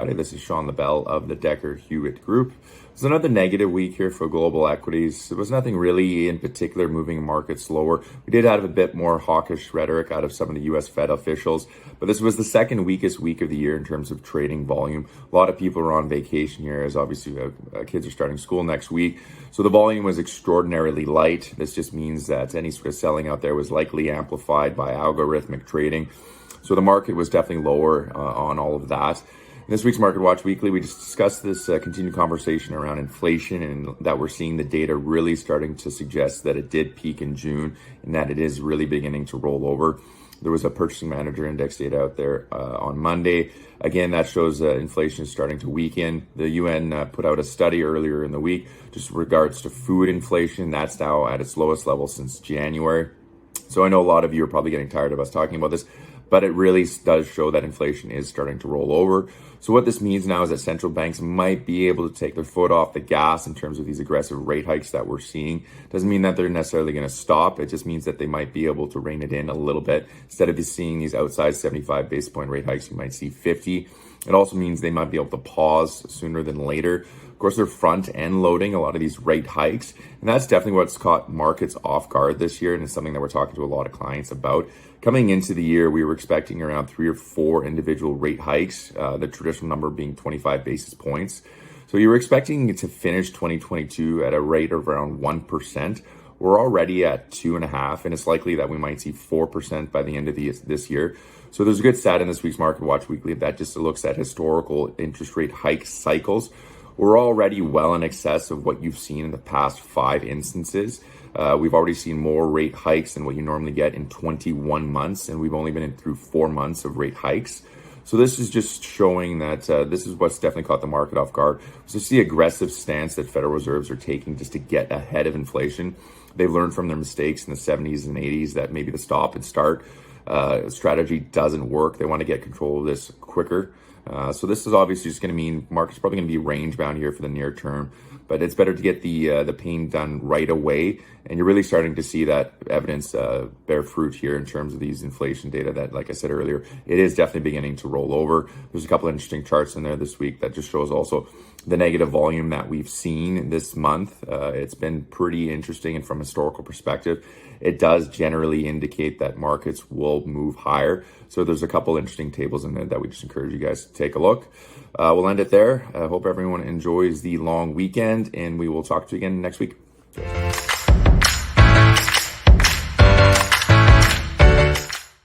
Friday. This is Shawn Labelle of the Dekker Hewett Group. It's another negative week here for global equities. There was nothing really in particular moving markets lower. We did have a bit more hawkish rhetoric out of some of the U.S. Fed officials, but this was the second weakest week of the year in terms of trading volume. A lot of people are on vacation here as obviously kids are starting school next week. So the volume was extraordinarily light. This just means that any sort of selling out there was likely amplified by algorithmic trading. So the market was definitely lower on all of that. In this week's Market Watch Weekly, we just discussed this continued conversation around inflation and that we're seeing the data really starting to suggest that it did peak in June and that it is really beginning to roll over. There was a purchasing manager index data out there on Monday. Again, that shows inflation is starting to weaken. The UN put out a study earlier in the week just regards to food inflation. That's now at its lowest level since January. So I know a lot of you are probably getting tired of us talking about this, but it really does show that inflation is starting to roll over. So what this means now is that central banks might be able to take their foot off the gas in terms of these aggressive rate hikes that we're seeing. Doesn't mean that they're necessarily going to stop. It just means that they might be able to rein it in a little bit. Instead of seeing these outsized 75 basis point rate hikes, you might see 50. It also means they might be able to pause sooner than later. Of course, they're front-end loading a lot of these rate hikes, and that's definitely what's caught markets off guard this year, and it's something that we're talking to a lot of clients about. Coming into the year, we were expecting around 3 or 4 individual rate hikes, the traditional number being 25 basis points. So you were expecting to finish 2022 at a rate of around 1%. We're already at 2.5%, and it's likely that we might see 4% by the end of this year. So there's a good stat in this week's Market Watch Weekly that just looks at historical interest rate hike cycles. We're already well in excess of what you've seen in the past 5 instances. We've already seen more rate hikes than what you normally get in 21 months, and we've only been through 4 months of rate hikes. So this is just showing that this is what's definitely caught the market off guard. So it's the aggressive stance that Federal Reserves are taking just to get ahead of inflation. They've learned from their mistakes in the 70s and 80s that maybe the stop and start strategy doesn't work. They want to get control of this quicker. So this is obviously just going to mean market's probably going to be range bound here for the near term, but it's better to get the pain done right away. And you're really starting to see that evidence bear fruit here in terms of these inflation data that, like I said earlier, it is definitely beginning to roll over. There's a couple of interesting charts in there this week that just shows also the negative volume that we've seen this month. It's been pretty interesting, and from a historical perspective, it does generally indicate that markets will move higher. So there's a couple interesting tables in there that we just encourage you guys to take a look. We'll end it there. I hope everyone enjoys the long weekend, and we will talk to you again next week.